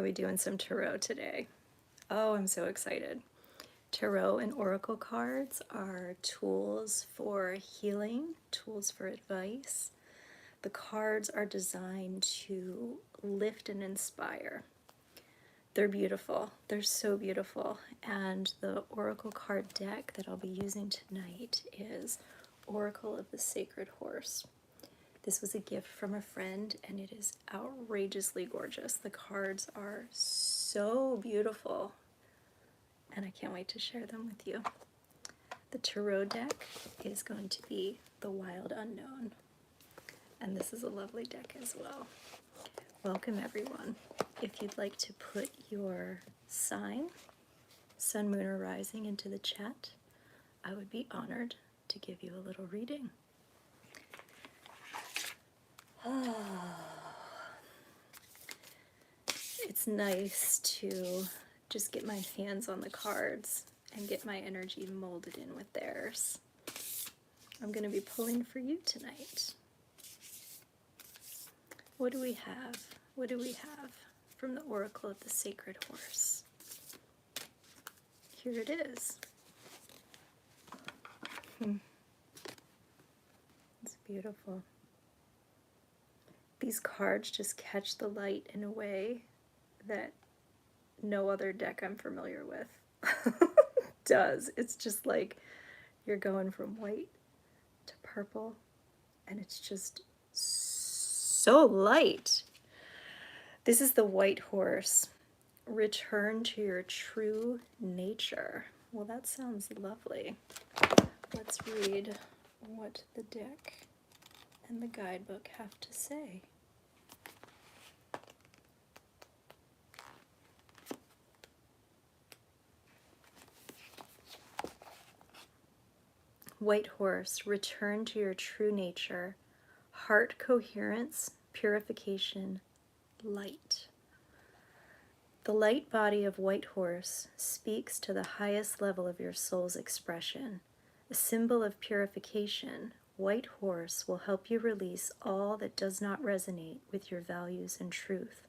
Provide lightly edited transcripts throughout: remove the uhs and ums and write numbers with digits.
be doing some tarot today. Oh, I'm so excited. Tarot and oracle cards are tools for healing, tools for advice. The cards are designed to lift and inspire. They're beautiful. They're so beautiful. And the oracle card deck that I'll be using tonight is Oracle of the Sacred Horse. This was a gift from a friend, and it is outrageously gorgeous. The cards are so beautiful, and I can't wait to share them with you. The tarot deck is going to be The Wild Unknown, and this is a lovely deck as well. Welcome, everyone. If you'd like to put your sign, sun, moon, or rising into the chat, I would be honored to give you a little reading. It's nice to just get my hands on the cards and get my energy molded in with theirs. I'm going to be pulling for you tonight. What do we have? What do we have from the Oracle of the Sacred Horse? Here it is. It's beautiful. These cards just catch the light in a way that no other deck I'm familiar with does. It's just like you're going from white to purple, and it's just so light. This is the White Horse. Return to your true nature. Well, that sounds lovely. Let's read what the deck and the guidebook have to say. White Horse, return to your true nature, heart coherence, purification, light. The light body of White Horse speaks to the highest level of your soul's expression. A symbol of purification, White Horse will help you release all that does not resonate with your values and truth.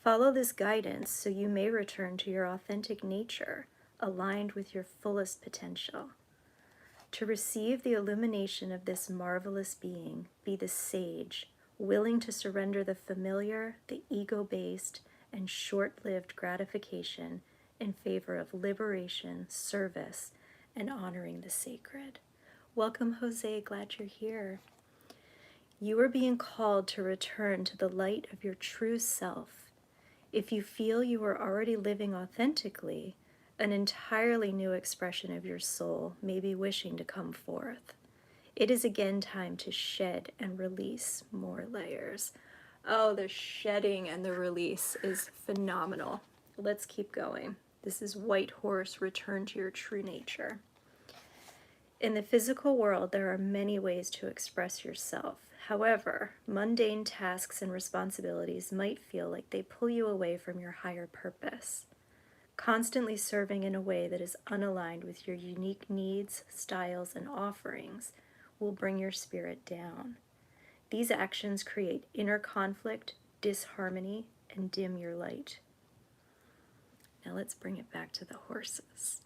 Follow this guidance so you may return to your authentic nature, aligned with your fullest potential. To receive the illumination of this marvelous being, be the sage, willing to surrender the familiar, the ego-based, and short-lived gratification in favor of liberation, service, and honoring the sacred. Welcome, Jose. Glad you're here. You are being called to return to the light of your true self. If you feel you are already living authentically, an entirely new expression of your soul may be wishing to come forth. It is again time to shed and release more layers. Oh, the shedding and the release is phenomenal. Let's keep going. This is White Horse, return to your true nature. In the physical world, there are many ways to express yourself. However, mundane tasks and responsibilities might feel like they pull you away from your higher purpose. Constantly serving in a way that is unaligned with your unique needs, styles, and offerings will bring your spirit down. These actions create inner conflict, disharmony, and dim your light. Now let's bring it back to the horses.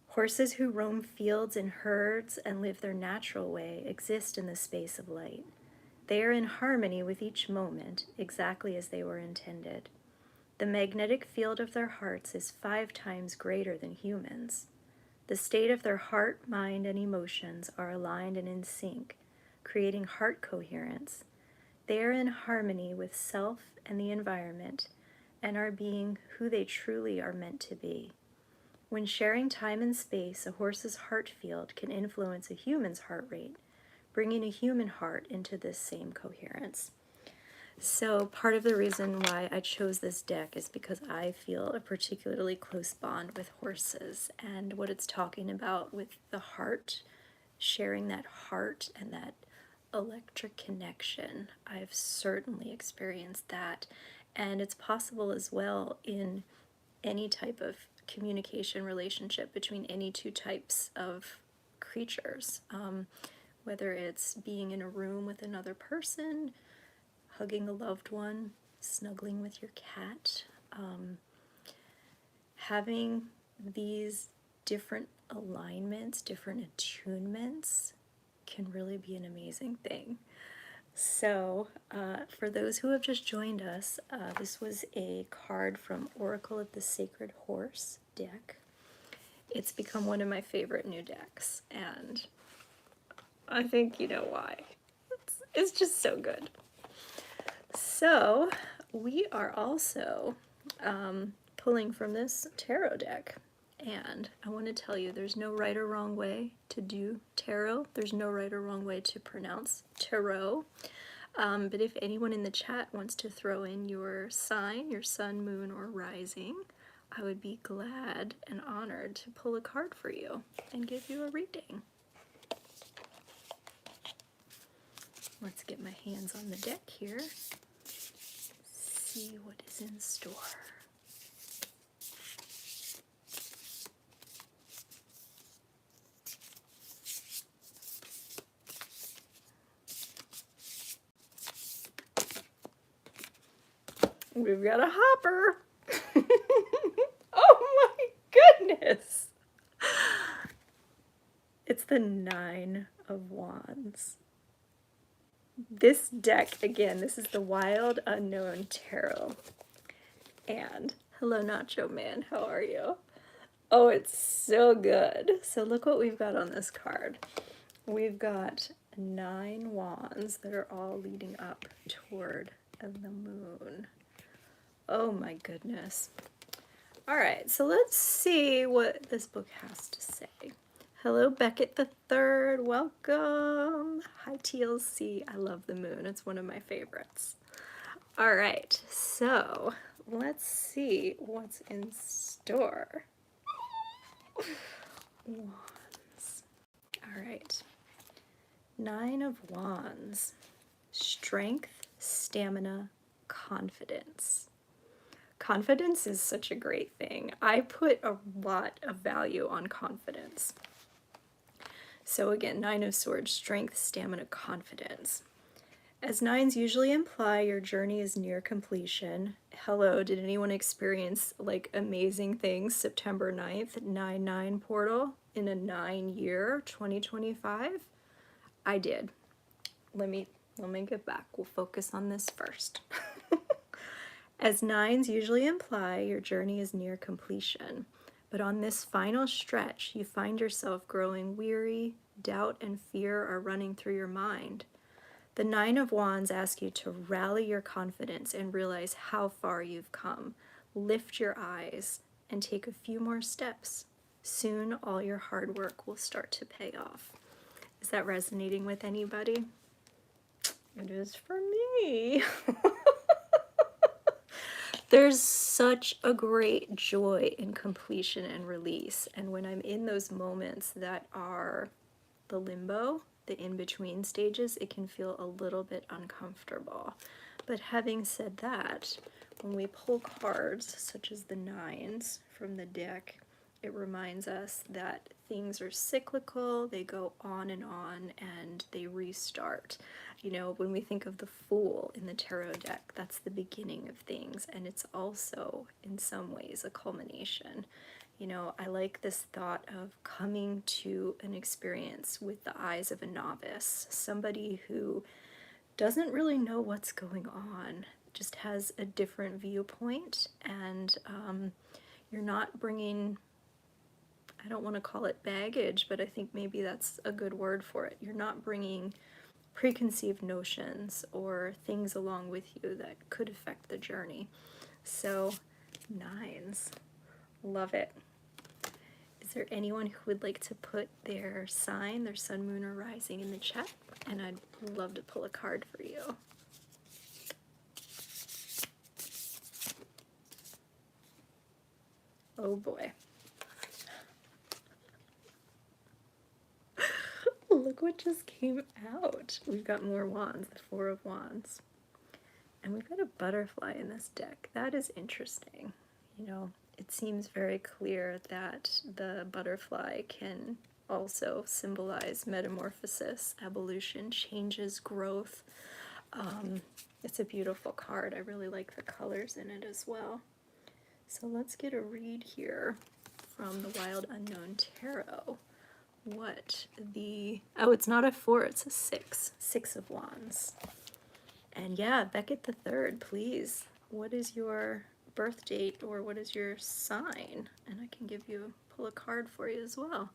Horses who roam fields and herds and live their natural way exist in the space of light. They are in harmony with each moment, exactly as they were intended. The magnetic field of their hearts is 5 times greater than humans. The state of their heart, mind, and emotions are aligned and in sync, creating heart coherence. They are in harmony with self and the environment, and are being who they truly are meant to be. When sharing time and space, a horse's heart field can influence a human's heart rate, bringing a human heart into this same coherence. So part of the reason why I chose this deck is because I feel a particularly close bond with horses, and what it's talking about with the heart, sharing that heart and that electric connection. I've certainly experienced that, and it's possible as well in any type of communication relationship between any two types of creatures, whether it's being in a room with another person, hugging a loved one, snuggling with your cat. Having these different alignments, different attunements can really be an amazing thing. So, for those who have just joined us, this was a card from Oracle of the Sacred Horse deck. It's become one of my favorite new decks, and I think you know why. It's just so good. So, we are also pulling from this tarot deck. And I want to tell you, there's no right or wrong way to do tarot. There's no right or wrong way to pronounce tarot. But if anyone in the chat wants to throw in your sign, your sun, moon, or rising, I would be glad and honored to pull a card for you and give you a reading. Let's get my hands on the deck here. See what is in store. We've got a hopper. Oh my goodness. It's the Nine of Wands. This deck, again, this is the Wild Unknown Tarot. And hello, Nacho Man, how are you? Oh, it's so good. So look what we've got on this card. We've got 9 wands that are all leading up toward the moon. Oh my goodness. All right, so let's see what this book has to say. Hello, Beckett the Third. Welcome. Hi, TLC. I love the moon. It's one of my favorites. All right, so let's see what's in store. Wands. All right. 9 of Wands. Strength, stamina, confidence. Confidence is such a great thing. I put a lot of value on confidence. So again, 9 of Swords, strength, stamina, confidence. As 9s usually imply, your journey is near completion. Hello, did anyone experience like amazing things September 9th, 9/9 portal in a 9-year 2025? I did. Let me get back. We'll focus on this first. As 9s usually imply, your journey is near completion. But on this final stretch, you find yourself growing weary, doubt and fear are running through your mind. The 9 of Wands asks you to rally your confidence and realize how far you've come. Lift your eyes and take a few more steps. Soon, all your hard work will start to pay off. Is that resonating with anybody? It is for me. There's such a great joy in completion and release. And when I'm in those moments that are the limbo, the in-between stages, it can feel a little bit uncomfortable. But having said that, when we pull cards such as the 9s from the deck, it reminds us that things are cyclical, they go on, and they restart. You know, when we think of the Fool in the tarot deck, that's the beginning of things, and it's also, in some ways, a culmination. You know, I like this thought of coming to an experience with the eyes of a novice, somebody who doesn't really know what's going on, just has a different viewpoint, and you're not bringing, I don't want to call it baggage, but I think maybe that's a good word for it. You're not bringing preconceived notions or things along with you that could affect the journey. So, 9s. Love it. Is there anyone who would like to put their sign, their sun, moon, or rising in the chat? And I'd love to pull a card for you. Oh boy. Look what just came out. We've got more wands, the 4 of Wands. And we've got a butterfly in this deck. That is interesting. You know, it seems very clear that the butterfly can also symbolize metamorphosis, evolution, changes, growth. It's a beautiful card. I really like the colors in it as well. So let's get a read here from the Wild Unknown Tarot. What the... Oh, it's not a 4, it's a 6. 6 of Wands. And yeah, Beckett the Third, please. What is your birth date, or what is your sign? And I can pull a card for you as well.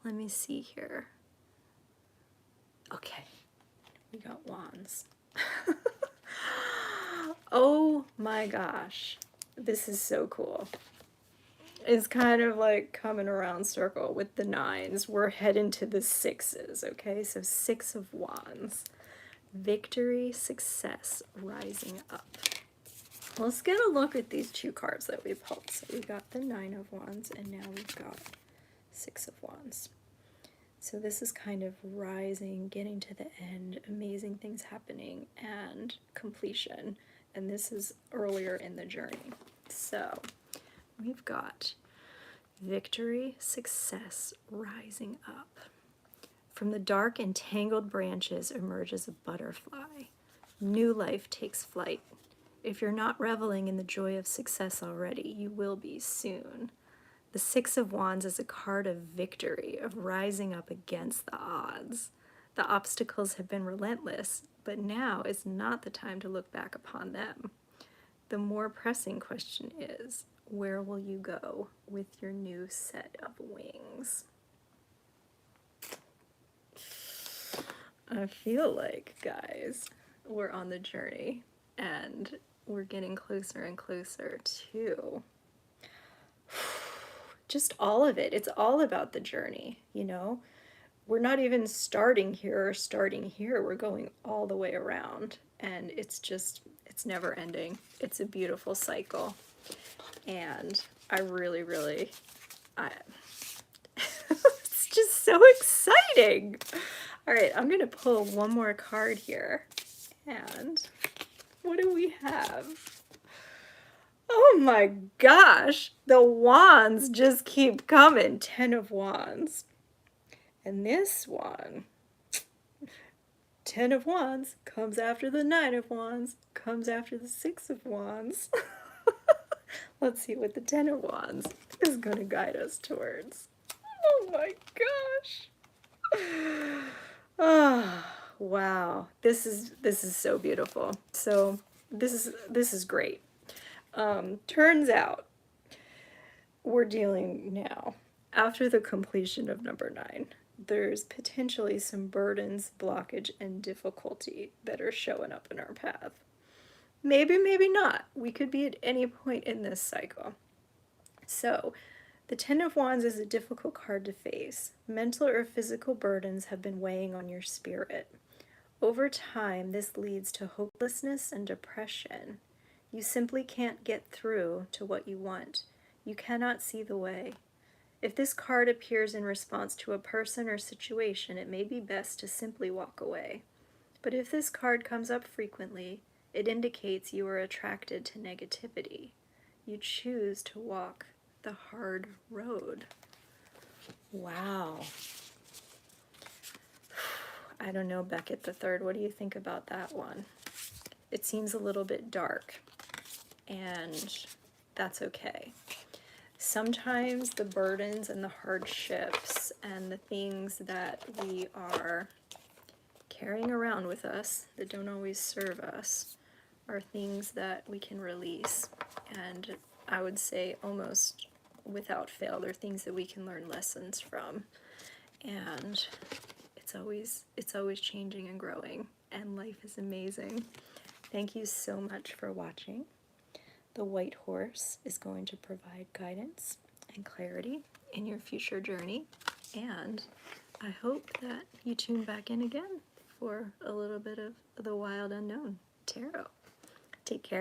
Let me see here. Okay, we got Wands. Oh my gosh, this is so cool. It's kind of like coming around circle with the 9s. We're heading to the 6s, okay? So 6 of Wands. Victory, success, rising up. Let's get a look at these 2 cards that we pulled. So we got the 9 of Wands, and now we've got 6 of Wands. So this is kind of rising, getting to the end, amazing things happening, and completion. And this is earlier in the journey. So we've got victory, success, rising up. From the dark and tangled branches emerges a butterfly. New life takes flight. If you're not reveling in the joy of success already, you will be soon. The 6 of Wands is a card of victory, of rising up against the odds. The obstacles have been relentless, but now is not the time to look back upon them. The more pressing question is, where will you go with your new set of wings? I feel like, guys, we're on the journey, and we're getting closer and closer to just all of it. It's all about the journey, you know? We're not even starting here or starting here. We're going all the way around, and it's never ending. It's a beautiful cycle, and I really, really, it's just so exciting. All right, I'm gonna pull one more card here, and what do we have? Oh my gosh, the wands just keep coming. 10 of Wands. And this one, 10 of Wands, comes after the 9 of Wands, comes after the 6 of Wands. Let's see what the 10 of Wands is going to guide us towards. Oh my gosh. Ah, wow. This is so beautiful. So this is great. Turns out we're dealing now, after the completion of number 9, there's potentially some burdens, blockage, and difficulty that are showing up in our path. Maybe, maybe not. We could be at any point in this cycle. So, the 10 of Wands is a difficult card to face. Mental or physical burdens have been weighing on your spirit. Over time, this leads to hopelessness and depression. You simply can't get through to what you want. You cannot see the way. If this card appears in response to a person or situation, it may be best to simply walk away. But if this card comes up frequently, it indicates you are attracted to negativity. You choose to walk the hard road. Wow. I don't know, Beckett the Third. What do you think about that one? It seems a little bit dark, and that's okay. Sometimes the burdens and the hardships and the things that we are carrying around with us that don't always serve us are things that we can release. And I would say almost without fail, they're things that we can learn lessons from. And it's always changing and growing, and life is amazing. Thank you so much for watching. The white horse is going to provide guidance and clarity in your future journey, and I hope that you tune back in again for a little bit of the Wild Unknown Tarot. Take care.